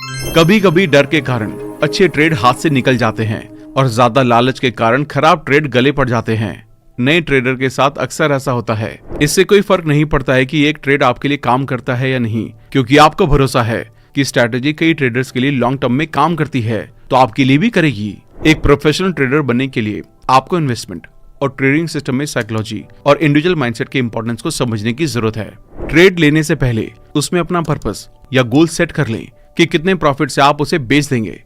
कभी कभी डर के कारण अच्छे ट्रेड हाथ से निकल जाते हैं और ज्यादा लालच के कारण खराब ट्रेड गले पड़ जाते हैं। नए ट्रेडर के साथ अक्सर ऐसा होता है। इससे कोई फर्क नहीं पड़ता है कि एक ट्रेड आपके लिए काम करता है या नहीं, क्योंकि आपको भरोसा है कि स्ट्रैटेजी कई ट्रेडर्स के लिए लॉन्ग टर्म में काम करती है तो आपके लिए भी करेगी। एक प्रोफेशनल ट्रेडर बनने के लिए आपको इन्वेस्टमेंट और ट्रेडिंग सिस्टम में साइकोलॉजी और इंडिविजुअल माइंडसेट के इंपॉर्टेंस को समझने की जरूरत है। ट्रेड लेने से पहले उसमें अपना पर्पस या गोल सेट कर लें कि कितने प्रॉफिट से आप उसे बेच देंगे।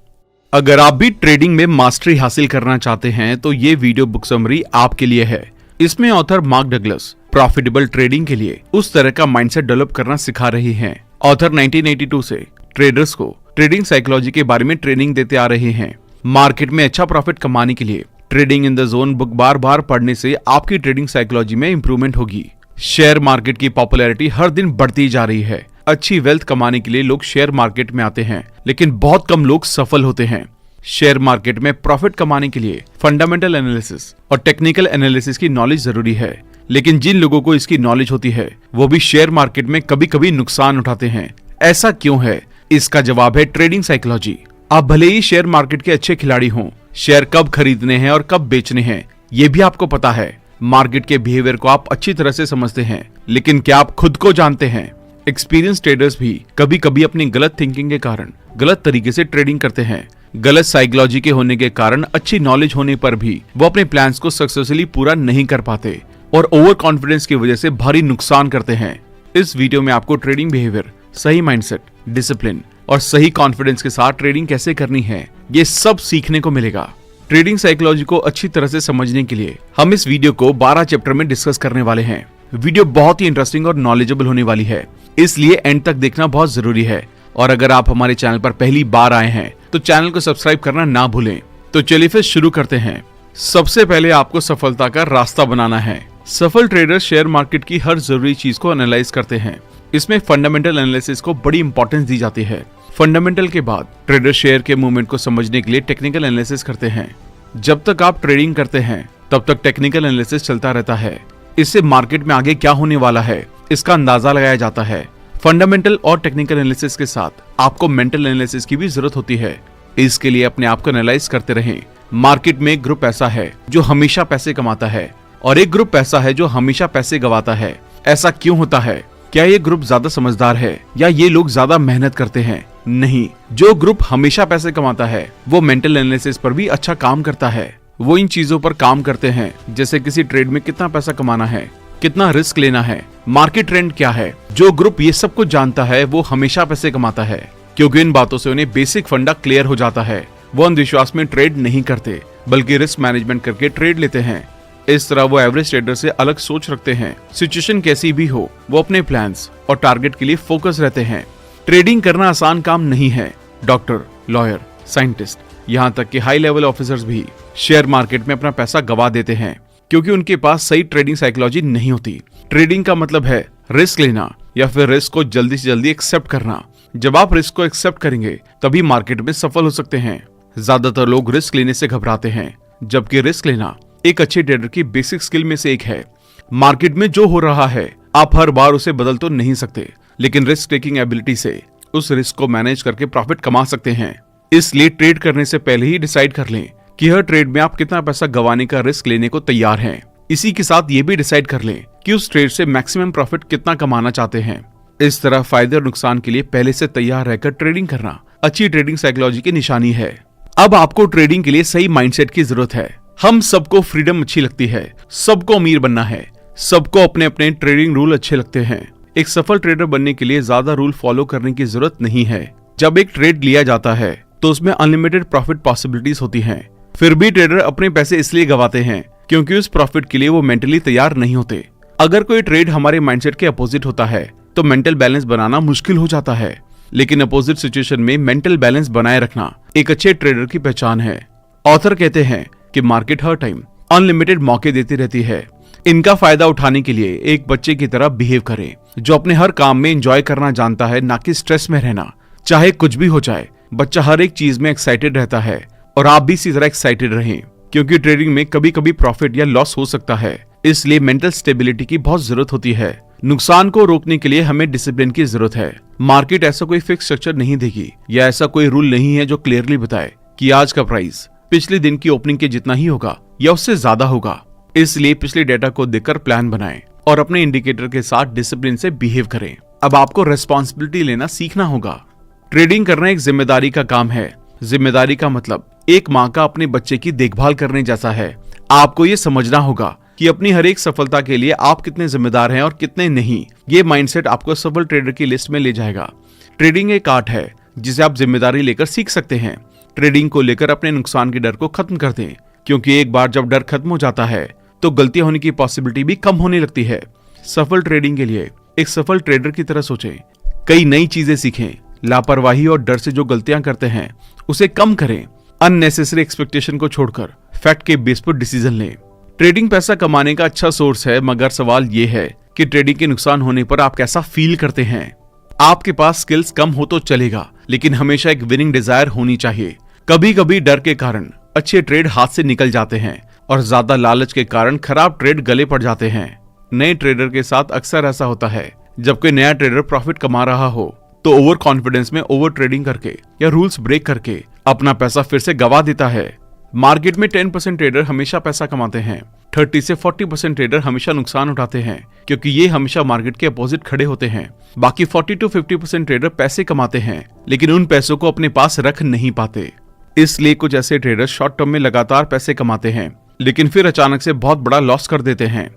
अगर आप भी ट्रेडिंग में मास्टरी हासिल करना चाहते हैं तो ये वीडियो बुक समरी आपके लिए है। इसमें author mark Douglas profitable trading के लिए उस तरह का माइंडसेट डेवलप करना सिखा रही हैं। ऑथर 1982 से ट्रेडर्स को ट्रेडिंग साइकोलॉजी के बारे में ट्रेनिंग देते आ रहे हैं। मार्केट में अच्छा प्रॉफिट कमाने के लिए trading in the zone book बार बार पढ़ने से आपकी ट्रेडिंग साइकोलॉजी में इंप्रूवमेंट होगी। शेयर मार्केट की पॉपुलैरिटी हर दिन बढ़ती जा रही है। अच्छी वेल्थ कमाने के लिए लोग शेयर मार्केट में आते हैं, लेकिन बहुत कम लोग सफल होते हैं। शेयर मार्केट में प्रॉफिट कमाने के लिए फंडामेंटल एनालिसिस और टेक्निकल एनालिसिस की नॉलेज जरूरी है, लेकिन जिन लोगों को इसकी नॉलेज होती है वो भी शेयर मार्केट में कभी कभी नुकसान उठाते हैं। ऐसा क्यों है? इसका जवाब है ट्रेडिंग साइकोलॉजी। आप भले ही शेयर मार्केट के अच्छे खिलाड़ी हों, शेयर कब खरीदने हैं और कब बेचने हैं ये भी आपको पता है। मार्केट के बिहेवियर को आप अच्छी तरह से समझते हैं, लेकिन क्या आप खुद को जानते हैं? एक्सपीरियंस ट्रेडर्स भी कभी कभी अपनी गलत थिंकिंग के कारण गलत तरीके से ट्रेडिंग करते हैं। गलत साइकोलॉजी के होने के कारण अच्छी नॉलेज होने पर भी वो अपने प्लान्स को सक्सेसफुली पूरा नहीं कर पाते और ओवर कॉन्फिडेंस की वजह से भारी नुकसान करते हैं। इस वीडियो में आपको ट्रेडिंग बिहेवियर, सही माइंडसेट, डिसिप्लिन और सही कॉन्फिडेंस के साथ ट्रेडिंग कैसे करनी है ये सब सीखने को मिलेगा। ट्रेडिंग साइकोलॉजी को अच्छी तरह से समझने के लिए हम इस वीडियो को 12 चैप्टर में डिस्कस करने वाले हैं। वीडियो बहुत ही इंटरेस्टिंग और नॉलेजेबल होने वाली है, इसलिए एंड तक देखना बहुत जरूरी है। और अगर आप हमारे चैनल पर पहली बार आए हैं तो चैनल को सब्सक्राइब करना ना भूलें। तो चलिए फिर शुरू करते हैं। सबसे पहले आपको सफलता का रास्ता बनाना है। सफल ट्रेडर शेयर मार्केट की हर जरूरी चीज को एनालाइज करते हैं। इसमें फंडामेंटल एनालिसिस को बड़ी इंपॉर्टेंस दी जाती है। फंडामेंटल के बाद ट्रेडर शेयर के मूवमेंट को समझने के लिए टेक्निकल एनालिसिस करते हैं। जब तक आप ट्रेडिंग करते हैं तब तक टेक्निकल एनालिसिस चलता रहता है। इससे मार्केट में आगे क्या होने वाला है इसका अंदाजा लगाया जाता है। फंडामेंटल और टेक्निकल एनालिसिस के साथ आपको मेंटल एनालिसिस की भी जरूरत होती है। इसके लिए अपने आप को एनालाइज करते रहें। मार्केट में एक ग्रुप ऐसा है जो हमेशा पैसे कमाता है और एक ग्रुप ऐसा है जो हमेशा पैसे गंवाता है। ऐसा क्यों होता है? क्या ये ग्रुप ज्यादा समझदार है या ये लोग ज्यादा मेहनत करते हैं? नहीं, जो ग्रुप हमेशा पैसे कमाता है वो मेंटल एनालिसिस पर भी अच्छा काम करता है। वो इन चीजों पर काम करते हैं जैसे किसी ट्रेड में कितना पैसा कमाना है, कितना रिस्क लेना है, मार्केट ट्रेंड क्या है। जो ग्रुप ये सब कुछ जानता है वो हमेशा पैसे कमाता है, क्योंकि इन बातों से उन्हें बेसिक फंडा क्लियर हो जाता है। वो अंधविश्वास में ट्रेड नहीं करते बल्कि रिस्क मैनेजमेंट करके ट्रेड लेते हैं। इस तरह वो एवरेज ट्रेडर से अलग सोच रखते हैं। सिचुएशन कैसी भी हो वो अपने प्लान्स और टारगेट के लिए फोकस रहते हैं। ट्रेडिंग करना आसान काम नहीं है। डॉक्टर, लॉयर, साइंटिस्ट, यहाँ तक कि हाई लेवल ऑफिसर्स भी शेयर मार्केट में अपना पैसा गवा देते हैं क्योंकि उनके पास सही ट्रेडिंग साइकोलॉजी नहीं होती। ट्रेडिंग का मतलब है रिस्क लेना या फिर रिस्क को जल्दी से जल्दी एक्सेप्ट करना। जब आप रिस्क को एक्सेप्ट करेंगे तभी मार्केट में सफल हो सकते हैं। ज्यादातर लोग रिस्क लेने से घबराते हैं, जबकि रिस्क लेना एक अच्छे ट्रेडर की बेसिक स्किल में से एक है। मार्केट में जो हो रहा है आप हर बार उसे बदल तो नहीं सकते, लेकिन रिस्क टेकिंग एबिलिटी से उस रिस्क को मैनेज करके प्रॉफिट कमा सकते हैं। इसलिए ट्रेड करने से पहले ही डिसाइड कर लें कि हर ट्रेड में आप कितना पैसा गंवाने का रिस्क लेने को तैयार हैं। इसी के साथ ये भी डिसाइड कर लें कि उस ट्रेड से मैक्सिमम प्रॉफिट कितना कमाना चाहते हैं। इस तरह फायदे और नुकसान के लिए पहले से तैयार रहकर ट्रेडिंग करना अच्छी ट्रेडिंग साइकोलॉजी की निशानी है। अब आपको ट्रेडिंग के लिए सही माइंडसेट की जरूरत है। हम सबको फ्रीडम अच्छी लगती है, सबको अमीर बनना है, सबको अपने अपने ट्रेडिंग रूल अच्छे लगते हैं। एक सफल ट्रेडर बनने के लिए ज्यादा रूल फॉलो करने की जरूरत नहीं है। जब एक ट्रेड लिया जाता है तो उसमें अनलिमिटेड प्रॉफिट पॉसिबिलिटीज होती हैं। फिर भी ट्रेडर अपने पैसे इसलिए गंवाते हैं क्योंकि उस प्रॉफिट के लिए वो मेंटली तैयार नहीं होते। अगर कोई ट्रेड हमारे माइंडसेट के अपोजिट होता है तो मेंटल बैलेंस बनाना मुश्किल हो जाता है, लेकिन अपोजिट सिचुएशन में मेंटल बैलेंस बनाए रखना एक अच्छे ट्रेडर की पहचान है। ऑथर कहते हैं कि मार्केट हर टाइम अनलिमिटेड मौके देती रहती है। इनका फायदा उठाने के लिए एक बच्चे की तरह बिहेव करें जो अपने हर काम में एंजॉय करना जानता है, ना कि स्ट्रेस में रहना। चाहे कुछ भी हो जाए, बच्चा हर एक चीज में एक्साइटेड रहता है और आप भी इसी तरह एक्साइटेड रहें, क्योंकि ट्रेडिंग में कभी कभी प्रॉफिट या लॉस हो सकता है। इसलिए मेंटल स्टेबिलिटी की बहुत जरूरत होती है। नुकसान को रोकने के लिए हमें डिसिप्लिन की जरूरत है। मार्केट ऐसा कोई फिक्स स्ट्रक्चर नहीं देगी या ऐसा कोई रूल नहीं है जो क्लियरली बताए कि आज का प्राइस पिछले दिन की ओपनिंग के जितना ही होगा या उससे ज्यादा होगा। इसलिए पिछले डेटा को देखकर प्लान बनाएं और अपने इंडिकेटर के साथ डिसिप्लिन से बिहेव करें। अब आपको रेस्पॉन्सिबिलिटी लेना सीखना होगा। ट्रेडिंग करना एक जिम्मेदारी का काम है। जिम्मेदारी का मतलब एक माँ का अपने बच्चे की देखभाल करने जैसा है। आपको ये समझना होगा कि अपनी हर एक सफलता के लिए आप कितने जिम्मेदार हैं और कितने नहीं। ये माइंडसेट आपको सफल ट्रेडर की लिस्ट में ले जाएगा। ट्रेडिंग एक आर्ट है जिसे आप जिम्मेदारी लेकर सीख सकते हैं। ट्रेडिंग को लेकर अपने नुकसान के डर को खत्म कर दें, क्योंकि एक बार जब डर खत्म हो जाता है तो गलतियां होने की पॉसिबिलिटी भी कम होने लगती है। सफल ट्रेडिंग के लिए एक सफल ट्रेडर की तरह सोचें, कई नई चीजें सीखें, लापरवाही और डर से जो गलतियां करते हैं उसे कम करें, अननेसेसरी एक्सपेक्टेशन को छोड़कर फैक्ट के बेस पर डिसीजन लें। ट्रेडिंग पैसा कमाने का अच्छा सोर्स है, मगर सवाल ये है कि ट्रेडिंग के नुकसान होने पर आप कैसा फील करते हैं। आपके पास स्किल्स कम हो तो चलेगा, लेकिन हमेशा एक विनिंग डिजायर होनी चाहिए। कभी कभी डर के कारण अच्छे ट्रेड हाथ से निकल जाते हैं और ज्यादा लालच के कारण खराब ट्रेड गले पड़ जाते हैं। नए ट्रेडर के साथ अक्सर ऐसा होता है। जब कोई नया ट्रेडर प्रॉफिट कमा रहा हो तो ओवर कॉन्फिडेंस में ओवर ट्रेडिंग करके या रूल्स ब्रेक करके अपना पैसा फिर से गवा देता है। मार्केट में 10% ट्रेडर हमेशा पैसा कमाते हैं, 30 से 40% ट्रेडर हमेशा नुकसान उठाते हैं, क्योंकि ये हमेशा मार्केट के अपोजिट खड़े होते हैं। बाकी 40 to 50% ट्रेडर पैसे कमाते हैं, लेकिन उन पैसों को अपने पास रख नहीं पाते। इसलिए कुछ ऐसे ट्रेडर शॉर्ट टर्म में लगातार पैसे कमाते हैं, लेकिन फिर अचानक से बहुत बड़ा लॉस कर देते हैं।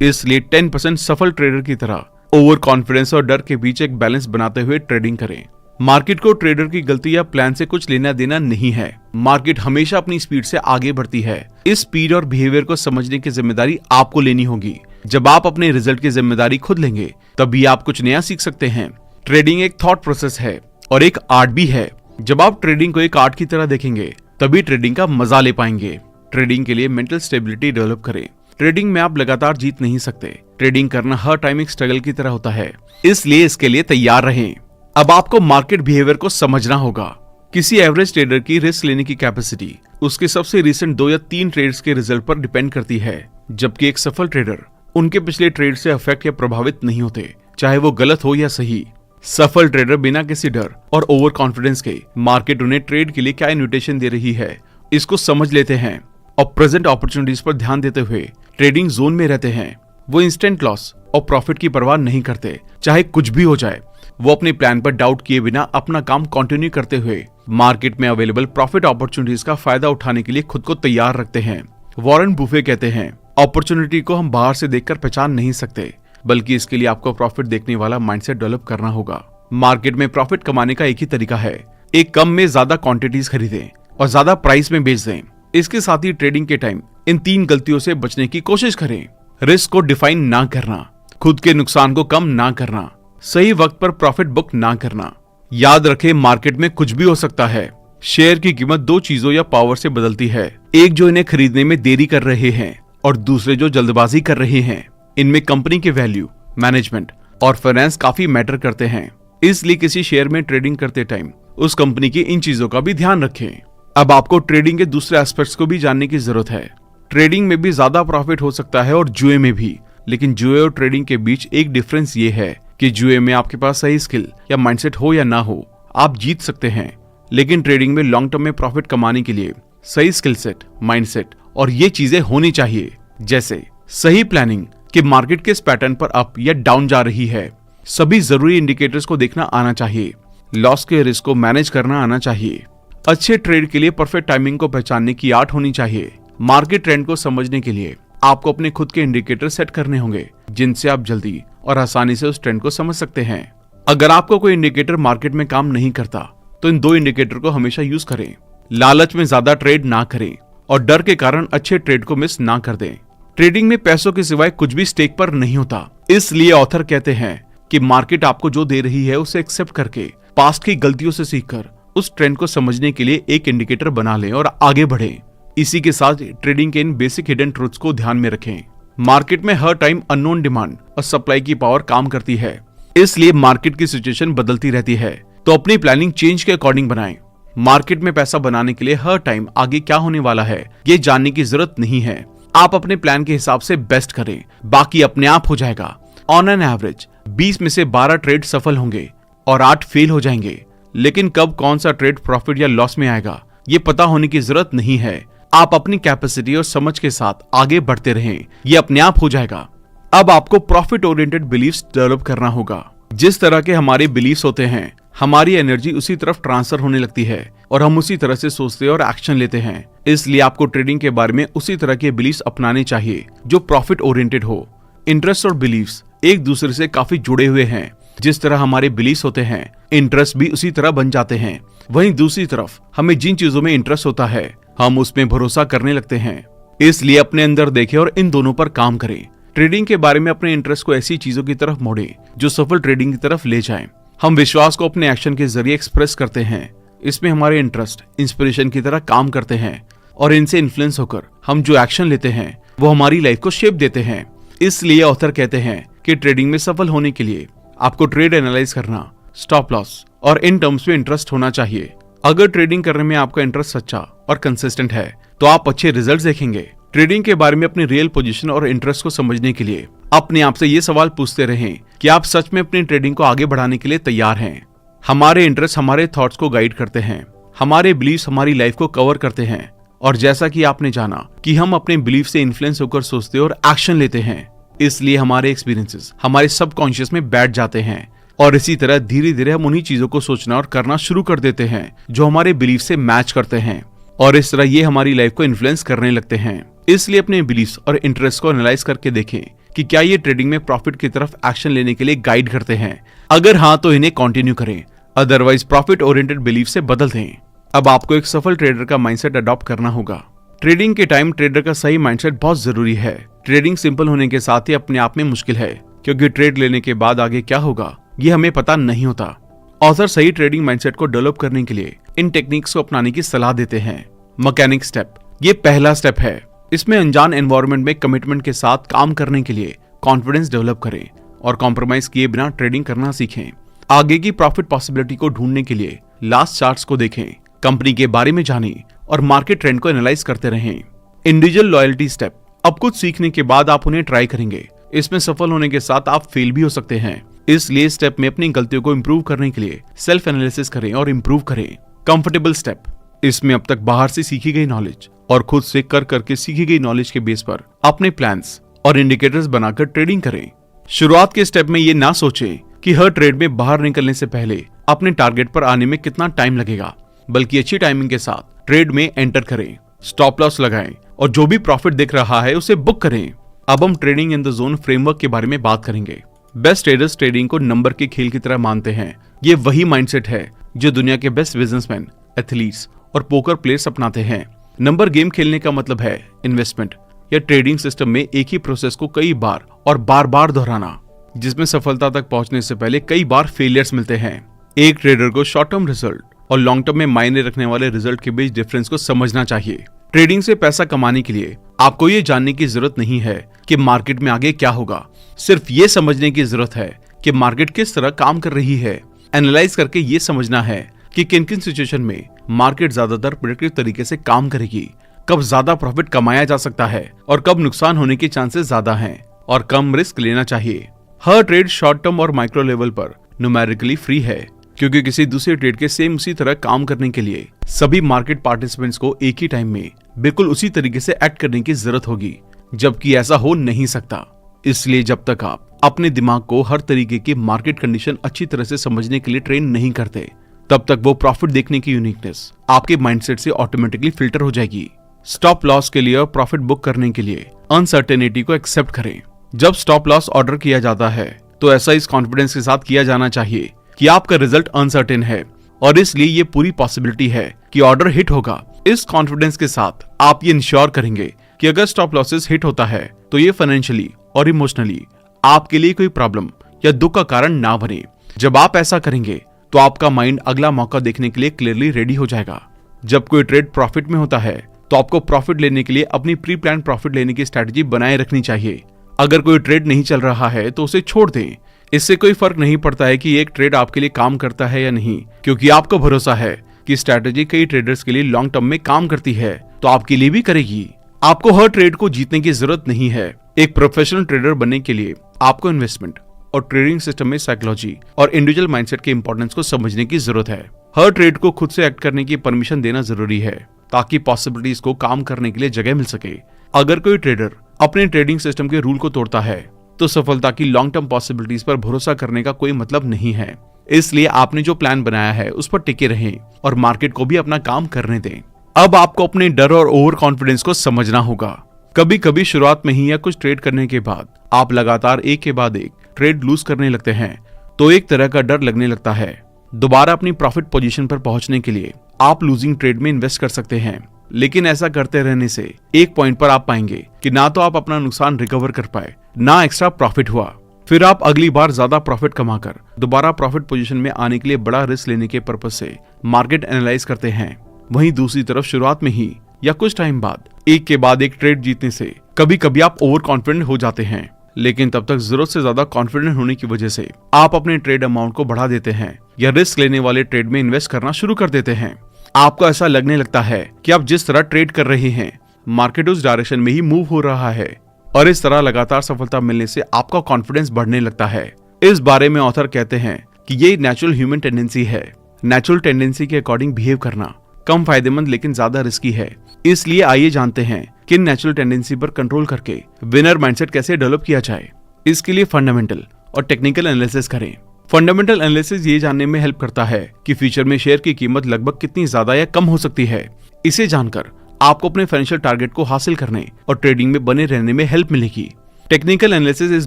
इसलिए 10% सफल ट्रेडर की तरह ओवर कॉन्फिडेंस और डर के बीच एक बैलेंस बनाते हुए ट्रेडिंग करें। मार्केट को ट्रेडर की गलती या प्लान से कुछ लेना देना नहीं है। मार्केट हमेशा अपनी स्पीड से आगे बढ़ती है। इस स्पीड और बिहेवियर को समझने की जिम्मेदारी आपको लेनी होगी। जब आप अपने रिजल्ट की जिम्मेदारी खुद लेंगे तभी आप कुछ नया सीख सकते हैं। ट्रेडिंग एक थॉट प्रोसेस है और एक आर्ट भी है। जब आप ट्रेडिंग को एक आर्ट की तरह देखेंगे तभी ट्रेडिंग का मजा ले पाएंगे। ट्रेडिंग के लिए मेंटल स्टेबिलिटी डेवलप करें। ट्रेडिंग में आप लगातार जीत नहीं सकते। ट्रेडिंग करना हर टाइम एक स्ट्रगल की तरह होता है, इसलिए इसके लिए तैयार रहें। अब आपको मार्केट बिहेवियर को समझना होगा। किसी एवरेज ट्रेडर की रिस्क लेने की कैपेसिटी उसके सबसे रिसेंट 2 या 3 ट्रेड्स के रिजल्ट पर डिपेंड करती है, जबकि एक सफल ट्रेडर उनके पिछले ट्रेड से अफेक्ट या प्रभावित नहीं होते, चाहे वो गलत हो या सही। सफल ट्रेडर बिना किसी डर और ओवर कॉन्फिडेंस के मार्केट उन्हें ट्रेड के लिए क्या इन्विटेशन दे रही है इसको समझ लेते हैं और प्रेजेंट अपॉर्चुनिटीज पर ध्यान देते हुए ट्रेडिंग जोन में रहते हैं। वो इंस्टेंट लॉस और प्रॉफिट की परवाह नहीं करते, चाहे कुछ भी हो जाए। वो अपने प्लान पर डाउट किए बिना अपना काम कंटिन्यू करते हुए मार्केट में अवेलेबल प्रॉफिट अपॉर्चुनिटीज का फायदा उठाने के लिए खुद को तैयार रखते हैं। वॉरेन बुफे कहते हैं, अपॉर्चुनिटी को हम बाहर से देखकर पहचान नहीं सकते, बल्कि इसके लिए आपको प्रॉफिट देखने वाला माइंडसेट डेवलप करना होगा। मार्केट में प्रॉफिट कमाने का एक ही तरीका है, एक कम में ज्यादा क्वांटिटीज खरीदें और ज्यादा प्राइस में बेच दें। इसके साथ ही ट्रेडिंग के टाइम इन 3 गलतियों से बचने की कोशिश करें। रिस्क को डिफाइन ना करना, खुद के नुकसान को कम ना करना, सही वक्त पर प्रॉफिट बुक ना करना। याद रखें, मार्केट में कुछ भी हो सकता है। शेयर की कीमत 2 चीजों या पावर से बदलती है, एक जो इन्हें खरीदने में देरी कर रहे हैं और दूसरे जो जल्दबाजी कर रहे हैं। इनमें कंपनी के वैल्यू, मैनेजमेंट और फाइनेंस काफी मैटर करते हैं। इसलिए किसी शेयर में ट्रेडिंग करते टाइम उस कंपनी की इन चीजों का भी ध्यान रखें। अब आपको ट्रेडिंग के दूसरे एस्पेक्ट्स को भी जानने की जरूरत है। ट्रेडिंग में भी ज्यादा प्रॉफिट हो सकता है और जुए में भी, लेकिन जुए और ट्रेडिंग के बीच एक डिफरेंस ये है कि जुए में आपके पास सही स्किल या माइंडसेट हो या ना हो, आप जीत सकते हैं। लेकिन ट्रेडिंग में लॉन्ग टर्म में प्रॉफिट कमाने के लिए सही स्किल सेट, माइंडसेट और ये चीजें होनी चाहिए, जैसे सही प्लानिंग कि मार्केट किस पैटर्न पर अप या डाउन जा रही है, सभी जरूरी इंडिकेटर्स को देखना आना चाहिए, लॉस के रिस्क को मैनेज करना आना चाहिए। अच्छे ट्रेड के लिए परफेक्ट टाइमिंग को पहचानने की आर्ट होनी चाहिए। मार्केट ट्रेंड को समझने के लिए आपको अपने खुद के इंडिकेटर सेट करने होंगे, जिनसे आप जल्दी और आसानी से उस ट्रेंड को समझ सकते हैं। अगर आपको कोई इंडिकेटर मार्केट में काम नहीं करता तो इन 2 इंडिकेटर को हमेशा यूज करें। लालच में ज्यादा ट्रेड ना करें और डर के कारण अच्छे ट्रेड को मिस ना कर दें। ट्रेडिंग में पैसों के सिवाय कुछ भी स्टेक पर नहीं होता, इसलिए ऑथर कहते हैं कि मार्केट आपको जो दे रही है उसे एक्सेप्ट करके पास्ट की गलतियों से सीखकर उस ट्रेंड को समझने के लिए एक इंडिकेटर बना लें और आगे बढ़ें। इसी के साथ ट्रेडिंग के इन बेसिक हिडन ट्रूथ्स को ध्यान में रखें। मार्केट में हर टाइम अननोन डिमांड और सप्लाई की पावर काम करती है, इसलिए मार्केट की सिचुएशन बदलती रहती है, तो अपनी प्लानिंग चेंज के अकॉर्डिंग बनाएं। मार्केट में पैसा बनाने के लिए हर टाइम आगे क्या होने वाला है ये जानने की जरूरत नहीं है। आप अपने प्लान के हिसाब से बेस्ट करें, बाकी अपने आप हो जाएगा। ऑन एन एवरेज 20 में से 12 ट्रेड सफल होंगे और 8 फेल हो जाएंगे। लेकिन कब कौन सा ट्रेड प्रॉफिट या लॉस में आएगा ये पता होने की जरूरत नहीं है। आप अपनी कैपेसिटी और समझ के साथ आगे बढ़ते रहें, ये अपने आप हो जाएगा। अब आपको प्रॉफिट ओरिएंटेड बिलीफ्स डेवलप करना होगा। जिस तरह के हमारे बिलीफ्स होते हैं, हमारी एनर्जी उसी तरफ ट्रांसफर होने लगती है और हम उसी तरह से सोचते और एक्शन लेते हैं। इसलिए आपको ट्रेडिंग के बारे में उसी तरह के बिलीफ्स अपनाने चाहिए जो प्रॉफिट ओरिएंटेड हो। इंटरेस्ट और बिलीफ्स एक दूसरे से काफी जुड़े हुए हैं। जिस तरह हमारे बिलीफ्स होते हैं, इंटरेस्ट भी उसी तरह बन जाते हैं। वहीं दूसरी तरफ हमें जिन चीजों में इंटरेस्ट होता है, हम उसमें भरोसा करने लगते हैं। इसलिए अपने अंदर देखें और इन दोनों पर काम करें। ट्रेडिंग के बारे में अपने इंटरेस्ट को ऐसी चीजों की तरफ मोड़े जो सफल ट्रेडिंग की तरफ ले जाएं। हम विश्वास को अपने एक्शन के जरिए एक्सप्रेस करते हैं। इसमें हमारे इंटरेस्ट इंस्पिरेशन की तरह काम करते हैं और इनसे इन्फ्लुएंस होकर हम जो एक्शन लेते हैं वो हमारी लाइफ को शेप देते हैं। इसलिए ऑथर कहते हैं कि ट्रेडिंग में सफल होने के लिए आपको ट्रेड एनालाइज करना, स्टॉप लॉस और इन टर्म्स में इंटरेस्ट होना चाहिए। अगर ट्रेडिंग करने में आपका इंटरेस्ट सच्चा और कंसिस्टेंट है तो आप अच्छे रिजल्ट्स देखेंगे। ट्रेडिंग के बारे में अपनी रियल पोजीशन और इंटरेस्ट को समझने के लिए अपने आप से ये सवाल पूछते रहें कि आप सच में अपनी ट्रेडिंग को आगे बढ़ाने के लिए तैयार हैं। हमारे इंटरेस्ट हमारे थॉट्स को गाइड करते हैं, हमारे बिलीव्स हमारी लाइफ को कवर करते हैं। और जैसा कि आपने जाना कि हम अपने बिलीफ से इन्फ्लुएंस होकर सोचते और एक्शन लेते हैं, इसलिए हमारे एक्सपीरियंसेस हमारे सबकॉन्शियस में बैठ जाते हैं और इसी तरह धीरे धीरे हम उन्हीं चीजों को सोचना और करना शुरू कर देते हैं जो हमारे बिलीफ से मैच करते हैं और इस तरह ये हमारी लाइफ को इन्फ्लुएंस करने लगते हैं। इसलिए अपने बिलीफ्स और इंटरेस्ट को एनालाइज करके देखें कि क्या ये ट्रेडिंग में प्रॉफिट की तरफ एक्शन लेने के लिए गाइड करते हैं। अगर हाँ तो इन्हें कंटिन्यू करें, अदरवाइज प्रॉफिट ओरिएंटेड बिलीफ से बदल दें। अब आपको एक सफल ट्रेडर का माइंडसेट अडॉप्ट करना होगा। ट्रेडिंग के टाइम ट्रेडर का सही माइंडसेट बहुत जरूरी है। ट्रेडिंग सिंपल होने के साथ ही अपने आप में मुश्किल है, क्योंकि ट्रेड लेने के बाद आगे क्या होगा ये हमें पता नहीं होता। ऑथर सही ट्रेडिंग माइंडसेट को डेवलप करने के लिए इन टेक्निक्स को अपनाने की सलाह देते हैं। मैकेनिक स्टेप, ये पहला स्टेप है। इसमें अनजान एनवायरनमेंट में कमिटमेंट के साथ काम करने के लिए कॉन्फिडेंस डेवलप करें और कॉम्प्रोमाइज किए बिना ट्रेडिंग करना सीखें। आगे की प्रॉफिट पॉसिबिलिटी को ढूंढने के लिए लास्ट चार्ट्स को देखें, कंपनी के बारे में जानें और मार्केट ट्रेंड को एनालाइज करते रहें। इंडिविजुअल लॉयल्टी स्टेप, अब कुछ सीखने के बाद आप उन्हें ट्राई करेंगे। इसमें सफल होने के साथ आप फेल भी हो सकते हैं, इसलिए स्टेप में अपनी गलतियों को इंप्रूव करने के लिए सेल्फ एनालिसिस करें और इंप्रूव करें। कंफर्टेबल स्टेप, इसमें अब तक बाहर से सीखी गई नॉलेज और खुद से कर करके सीखी गई नॉलेज के बेस पर अपने प्लान्स और इंडिकेटर्स बनाकर ट्रेडिंग करें। शुरुआत के स्टेप में ये ना सोचें कि हर ट्रेड में बाहर निकलने से पहले अपने टारगेट पर आने में कितना टाइम लगेगा, बल्कि अच्छी टाइमिंग के साथ ट्रेड में एंटर करें, स्टॉप लॉस लगाएं और जो भी प्रॉफिट दिख रहा है उसे बुक करें। अब हम trading in the zone framework के बारे में बात करेंगे। बेस्ट ट्रेडर्स ट्रेडिंग को नंबर के खेल की तरह मानते हैं। ये वही माइंडसेट है जो दुनिया के बेस्ट बिजनेसमैन, एथलीट्स और पोकर प्लेयर्स अपनाते हैं। नंबर गेम खेलने का मतलब है इन्वेस्टमेंट या ट्रेडिंग सिस्टम में एक ही प्रोसेस को कई बार और बार बार दोहराना, जिसमें सफलता तक पहुंचने से पहले कई बार फेलियर्स मिलते हैं। एक ट्रेडर को शॉर्ट टर्म रिजल्ट और लॉन्ग टर्म में मायने रखने वाले रिजल्ट के बीच डिफरेंस को समझना चाहिए। ट्रेडिंग से पैसा कमाने के लिए आपको ये जानने की जरूरत नहीं है कि मार्केट में आगे क्या होगा, सिर्फ ये समझने की जरूरत है कि मार्केट किस तरह काम कर रही है। एनालाइज करके ये समझना है कि किन किन सिचुएशन में मार्केट ज्यादातर प्रेडिक्टिव तरीके से काम करेगी, कब ज्यादा प्रॉफिट कमाया जा सकता है और कब नुकसान होने के चांसेस ज्यादा हैं और कम रिस्क लेना चाहिए। हर ट्रेड शॉर्ट टर्म और माइक्रो लेवल पर न्यूमेरिकली फ्री है, क्योंकि किसी दूसरे ट्रेड के सेम उसी तरह काम करने के लिए सभी मार्केट पार्टिसिपेंट्स को एक ही टाइम में बिल्कुल उसी तरीके से एक्ट करने की जरूरत होगी, जबकि ऐसा हो नहीं सकता। इसलिए जब तक आप अपने दिमाग को हर तरीके की मार्केट कंडीशन अच्छी तरह से समझने के लिए ट्रेन नहीं करते, तब तक वो प्रॉफिट देखने की यूनिकनेस आपके माइंडसेट से ऑटोमेटिकली फिल्टर हो जाएगी। स्टॉप लॉस के लिए और प्रॉफिट बुक करने के लिए अनसर्टेनिटी को एक्सेप्ट करें। जब स्टॉप लॉस ऑर्डर किया जाता है तो ऐसा इस कॉन्फिडेंस के साथ किया जाना चाहिए कि आपका रिजल्ट अनसर्टेन है और इसलिए ये पूरी पॉसिबिलिटी है कि ऑर्डर हिट होगा। इस कॉन्फिडेंस के साथ आप ये इंश्योर करेंगे कि अगर स्टॉप लॉसेस हिट होता है तो ये फाइनेंशियली और इमोशनली आपके लिए कोई प्रॉब्लम या दुख का कारण ना बने। जब आप ऐसा करेंगे तो आपका माइंड अगला मौका देखने के लिए क्लियरली रेडी हो जाएगा। जब कोई ट्रेड प्रॉफिट में होता है तो आपको प्रॉफिट लेने के लिए अपनी प्री प्लान प्रॉफिट लेने की स्ट्रेटजी बनाए रखनी चाहिए। अगर कोई ट्रेड नहीं चल रहा है तो उसे छोड़ दें। इससे कोई फर्क नहीं पड़ता है कि एक ट्रेड आपके लिए काम करता है या नहीं, क्योंकि आपको भरोसा है कि स्ट्रैटेजी कई ट्रेडर्स के लिए लॉन्ग टर्म में काम करती है तो आपके लिए भी करेगी। आपको हर ट्रेड को जीतने की जरूरत नहीं है। एक प्रोफेशनल ट्रेडर बनने के लिए आपको इन्वेस्टमेंट और ट्रेडिंग सिस्टम में साइकोलॉजी और इंडिविजुअल माइंडसेट के इंपॉर्टेंस को समझने की जरूरत है। हर ट्रेड को खुद से एक्ट करने की परमिशन देना जरूरी है ताकि पॉसिबिलिटीज को काम करने के लिए जगह मिल सके। अगर कोई ट्रेडर अपने ट्रेडिंग सिस्टम के रूल को तोड़ता है तो सफलता की लॉन्ग टर्म पॉसिबिलिटीज पर भरोसा करने का कोई मतलब नहीं है। इसलिए आपने जो प्लान बनाया है उस पर टिके रहें और मार्केट को भी अपना काम करने दें। अब आपको अपने डर और ओवर कॉन्फिडेंस को समझना होगा। कभी कभी शुरुआत में ही या कुछ ट्रेड करने के बाद आप लगातार एक के बाद एक ट्रेड लूज करने लगते हैं तो एक तरह का डर लगने लगता है। दोबारा अपनी प्रॉफिट पोजीशन पर पहुंचने के लिए आप लूजिंग ट्रेड में इन्वेस्ट कर सकते हैं, लेकिन ऐसा करते रहने से एक पॉइंट पर आप पाएंगे कि ना तो आप अपना नुकसान रिकवर कर पाए, ना एक्स्ट्रा प्रॉफिट हुआ। फिर आप अगली बार ज्यादा प्रॉफिट कमाकर दोबारा प्रॉफिट पोजीशन में आने के लिए बड़ा रिस्क लेने के पर्पज से मार्केट एनालाइज करते हैं। वहीं दूसरी तरफ शुरुआत में ही या कुछ टाइम बाद एक के बाद एक ट्रेड जीतने से कभी कभी आप ओवर कॉन्फिडेंट हो जाते हैं, लेकिन तब तक जरूरत से ज्यादा कॉन्फिडेंट होने की वजह से आप अपने ट्रेड अमाउंट को बढ़ा देते हैं या रिस्क लेने वाले ट्रेड में इन्वेस्ट करना शुरू कर देते हैं। आपको ऐसा लगने लगता है कि आप जिस तरह ट्रेड कर रहे हैं मार्केट उस डायरेक्शन में ही मूव हो रहा है और इस तरह लगातार सफलता मिलने से आपका कॉन्फिडेंस बढ़ने लगता है। इस बारे में ऑथर कहते हैं कि ये नेचुरल ह्यूमन टेंडेंसी है। नेचुरल टेंडेंसी के अकॉर्डिंग बिहेव करना कम फायदेमंद लेकिन ज्यादा रिस्की है। इसलिए आइए जानते हैं कि नेचुरल टेंडेंसी पर कंट्रोल करके विनर माइंडसेट कैसे डेवलप किया जाए। इसके लिए फंडामेंटल और टेक्निकल एनालिसिस करें। फंडामेंटल एनालिसिस ये जानने में हेल्प करता है कि फ्यूचर में शेयर की कीमत लगभग कितनी ज्यादा या कम हो सकती है। इसे जानकर आपको अपने फाइनेंशियल टारगेट को हासिल करने और ट्रेडिंग में बने रहने में हेल्प मिलेगी। टेक्निकल एनालिसिस इस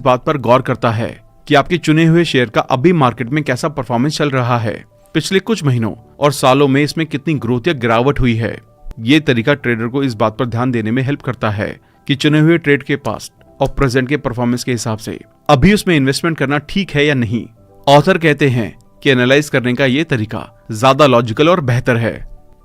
बात पर गौर करता है कि आपके चुने हुए शेयर का अभी मार्केट में कैसा परफॉर्मेंस चल रहा है, पिछले कुछ महीनों और सालों में इसमें कितनी ग्रोथ या गिरावट हुई है। ये तरीका ट्रेडर को इस बात पर ध्यान देने में हेल्प करता है कि चुने हुए ट्रेड के पास्ट और प्रेजेंट के परफॉर्मेंस के हिसाब से अभी उसमें इन्वेस्टमेंट करना ठीक है या नहीं। ऑथर कहते हैं कि एनालाइज करने का ये तरीका ज्यादा लॉजिकल और बेहतर है,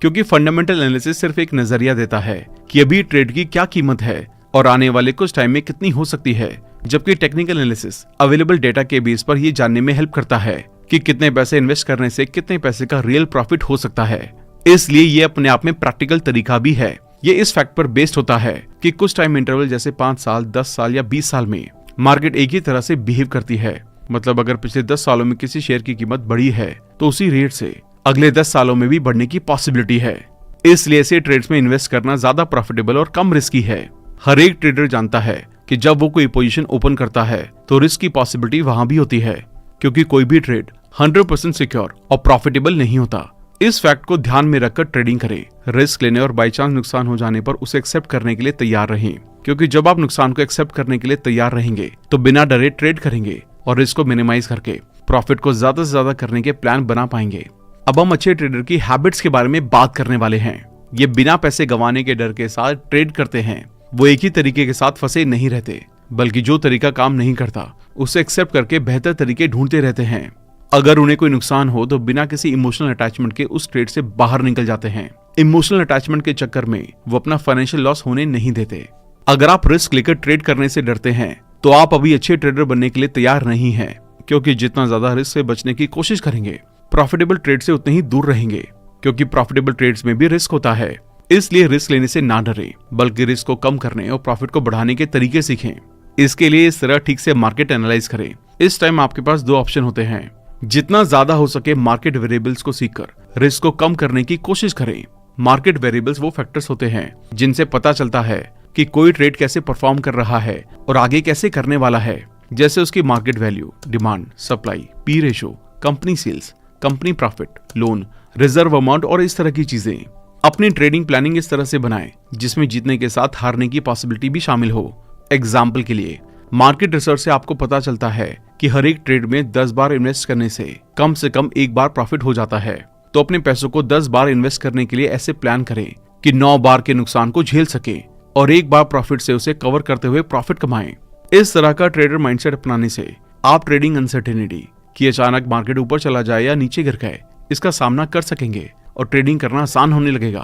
क्योंकि फंडामेंटल एनालिसिस सिर्फ एक नजरिया देता है कि अभी ट्रेड की क्या कीमत है और आने वाले कुछ टाइम में कितनी हो सकती है, जबकि टेक्निकल एनालिसिस अवेलेबल डेटा के बेस पर ये जानने में हेल्प करता है कि कितने पैसे इन्वेस्ट करने से कितने पैसे का रियल प्रॉफिट हो सकता है। इसलिए ये अपने आप में प्रैक्टिकल तरीका भी है। ये इस फैक्ट पर बेस्ड होता है कि कुछ टाइम इंटरवल जैसे 5 साल, 10 साल या 20 साल में मार्केट एक ही तरह से बिहेव करती है। मतलब अगर पिछले 10 सालों में किसी शेयर की कीमत बढ़ी है तो उसी रेट से अगले 10 सालों में भी बढ़ने की पॉसिबिलिटी है। इसलिए ऐसे ट्रेड्स में इन्वेस्ट करना ज्यादा प्रॉफिटेबल और कम रिस्की है। हर एक ट्रेडर जानता है कि जब वो कोई पोजीशन ओपन करता है तो रिस्क की पॉसिबिलिटी वहां भी होती है, क्योंकि कोई भी ट्रेड 100% सिक्योर और प्रॉफिटेबल नहीं होता। इस फैक्ट को ध्यान में रखकर ट्रेडिंग करें। रिस्क लेने और बाई चांस नुकसान हो जाने पर उसे एक्सेप्ट करने के लिए तैयार रहें, क्योंकि जब आप नुकसान को एक्सेप्ट करने के लिए तैयार रहेंगे तो बिना डरे ट्रेड करेंगे और रिस्क को मिनिमाइज करके प्रॉफिट को ज्यादा से ज्यादा करने के प्लान बना पाएंगे। अब हम अच्छे ट्रेडर की हैबिट्स के बारे में बात करने वाले हैं। ये बिना पैसे गंवाने के डर के साथ ट्रेड करते हैं। वो एक ही तरीके के साथ फंसे नहीं रहते, बल्कि जो तरीका काम नहीं करता उसे एक्सेप्ट करके बेहतर तरीके ढूंढते रहते हैं। अगर उन्हें कोई नुकसान हो तो बिना किसी इमोशनल अटैचमेंट के उस ट्रेड से बाहर निकल जाते हैं। इमोशनल अटैचमेंट के चक्कर में वो अपना फाइनेंशियल लॉस होने नहीं देते। अगर आप रिस्क लेकर ट्रेड करने से डरते हैं तो आप अभी अच्छे ट्रेडर बनने के लिए तैयार नहीं हैं, क्योंकि जितना ज्यादा रिस्क से बचने की कोशिश करेंगे प्रॉफिटेबल ट्रेड से उतने ही दूर रहेंगे, क्योंकि प्रॉफिटेबल ट्रेड्स में भी रिस्क होता है। इसलिए रिस्क लेने से ना डरे, बल्कि रिस्क को कम करने और प्रॉफिट को बढ़ाने के तरीके सीखें। इसके लिए इस तरह ठीक से मार्केट एनालाइज करें। इस टाइम आपके पास 2 ऑप्शन होते हैं। जितना ज्यादा हो सके मार्केट वेरिएबल्स को सीखकर रिस्क को कम करने की कोशिश करें। मार्केट वेरिएबल्स वो फैक्टर्स होते हैं जिनसे पता चलता है कि कोई ट्रेड कैसे परफॉर्म कर रहा है और आगे कैसे करने वाला है, जैसे उसकी market value, demand, supply, P ratio, company sales, company profit, loan, reserve amount और इस तरह की चीजें। अपनी ट्रेडिंग प्लानिंग इस तरह से बनाएं जिसमें जीतने के साथ हारने की पॉसिबिलिटी भी शामिल हो। एग्जाम्पल के लिए मार्केट रिसर्च से आपको पता चलता है कि हर एक ट्रेड में 10 बार इन्वेस्ट करने से कम 1 बार प्रॉफिट हो जाता है। तो अपने पैसों को 10 बार इन्वेस्ट करने के लिए ऐसे प्लान करें कि 9 बार के नुकसान को झेल सके और 1 बार प्रॉफिट से उसे कवर करते हुए प्रॉफिट कमाएं। इस तरह का ट्रेडर माइंडसेट अपनाने से आप ट्रेडिंग अनसर्टेनिटी कि अचानक मार्केट ऊपर चला जाए या नीचे गिर गए इसका सामना कर सकेंगे और ट्रेडिंग करना आसान होने लगेगा।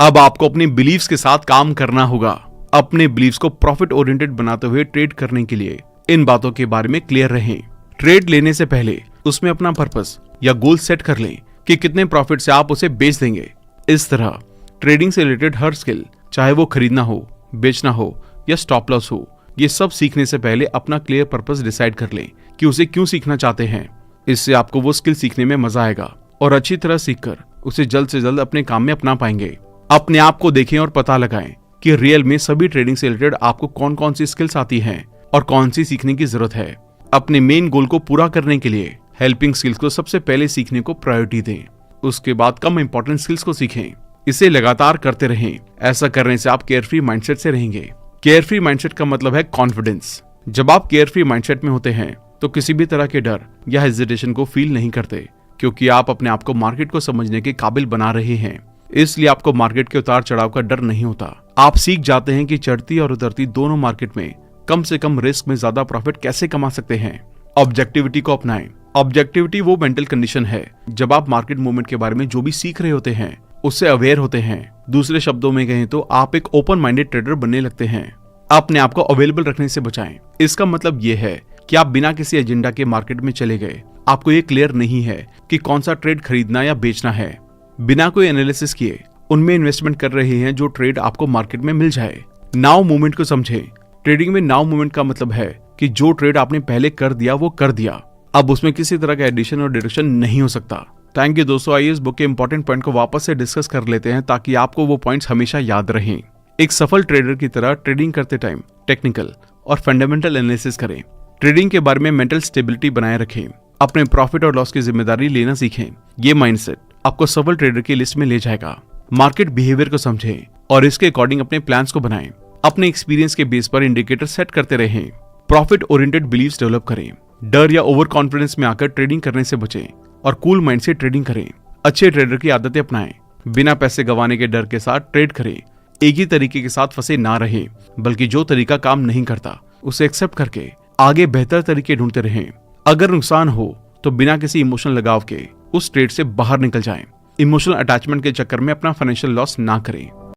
अब आपको अपनी बिलीव्स के साथ काम करना होगा। अपने बिलीव्स को प्रॉफिट ओरिएंटेड बनाते हुए ट्रेड करने के लिए इन बातों के बारे में क्लियर रहें। ट्रेड लेने से पहले उसमें अपना पर्पस या गोल सेट कर लें कि कितने प्रॉफिट से आप उसे बेच देंगे। इस तरह ट्रेडिंग से रिलेटेड हर स्किल, चाहे वो खरीदना हो, बेचना हो या स्टॉप लॉस हो ये सब सीखने से पहले अपना क्लियर पर्पस डिसाइड कर लें कि उसे क्यों सीखना चाहते हैं। इससे आपको वो स्किल सीखने में मजा आएगा और अच्छी तरह सीखकर उसे जल्द से जल्द अपने काम में अपना पाएंगे। अपने आप को देखें और पता लगाएं कि रियल में सभी ट्रेडिंग से रिलेटेड आपको कौन कौन सी स्किल्स आती हैं और कौन सी सीखने की जरूरत है। अपने मेन गोल को पूरा करने के लिए हेल्पिंग स्किल्स को सबसे पहले सीखने को प्रायोरिटी दें। उसके बाद कम इंपॉर्टेंट स्किल्स को सीखें। इसे लगातार करते रहें। ऐसा करने से आप केयरफ्री माइंडसेट से रहेंगे। केयरफ्री माइंडसेट का मतलब है कॉन्फिडेंस। जब आप केयरफ्री माइंडसेट में होते हैं तो किसी भी तरह के डर या हेजिटेशन को फील नहीं करते, क्योंकि आप अपने आप को मार्केट को समझने के काबिल बना रहे हैं। इसलिए आपको मार्केट के उतार चढ़ाव का डर नहीं होता। आप सीख जाते हैं कि चढ़ती और उतरती दोनों मार्केट में कम से कम रिस्क में ज्यादा प्रॉफिट कैसे कमा सकते हैं। ऑब्जेक्टिविटी को अपनाएं। ऑब्जेक्टिविटी वो मेंटल कंडीशन है जब आप मार्केट मूवमेंट के बारे में जो भी सीख रहे होते हैं उससे अवेयर होते हैं। दूसरे शब्दों में कहें तो आप एक ओपन माइंडेड ट्रेडर बनने लगते हैं। अपने आप को अवेलेबल रखने से बचाएं। इसका मतलब ये है कि आप बिना किसी एजेंडा के मार्केट में चले गए। आपको ये क्लियर नहीं है कि कौन सा ट्रेड खरीदना या बेचना है। बिना कोई एनालिसिस किए उनमें इन्वेस्टमेंट कर रहे हैं जो ट्रेड आपको मार्केट में मिल जाए। नाउ मूवमेंट को समझें। ट्रेडिंग में नाउ मूवमेंट का मतलब है कि जो ट्रेड आपने पहले कर दिया वो कर दिया, अब उसमें किसी तरह का एडिशन और डिडक्शन नहीं हो सकता। थैंक यू दोस्तों। आइए इस बुक के इंपॉर्टेंट पॉइंट को वापस से डिस्कस कर लेते हैं ताकि आपको वो पॉइंट्स हमेशा याद रहें। एक सफल ट्रेडर की तरह ट्रेडिंग करते टाइम टेक्निकल और फंडामेंटल एनालिसिस करें। ट्रेडिंग के बारे में मेंटल स्टेबिलिटी बनाए रखें। अपने प्रॉफिट और लॉस की जिम्मेदारी लेना सीखें। ये माइंडसेट आपको सफल ट्रेडर की लिस्ट में ले जाएगा। मार्केट बिहेवियर को समझें और इसके अकॉर्डिंग अपने प्लान्स को बनाएं। अपने एक्सपीरियंस के बेस पर इंडिकेटर सेट करते रहें। प्रॉफिट ओरिएंटेड बिलीव्स डेवलप करें। डर या ओवर कॉन्फिडेंस में आकर ट्रेडिंग करने से बचें और कूल माइंड से ट्रेडिंग करें। अच्छे ट्रेडर की आदतें अपनाएं। बिना पैसे गंवाने के डर के साथ ट्रेड करें। एक ही तरीके के साथ फंसे ना रहें, बल्कि जो तरीका काम नहीं करता उसे एक्सेप्ट करके आगे बेहतर तरीके ढूंढते रहें। अगर नुकसान हो तो बिना किसी इमोशनल लगाव के उस ट्रेड से बाहर निकल जाएं। इमोशनल अटैचमेंट के चक्कर में अपना फाइनेंशियल लॉस ना करें।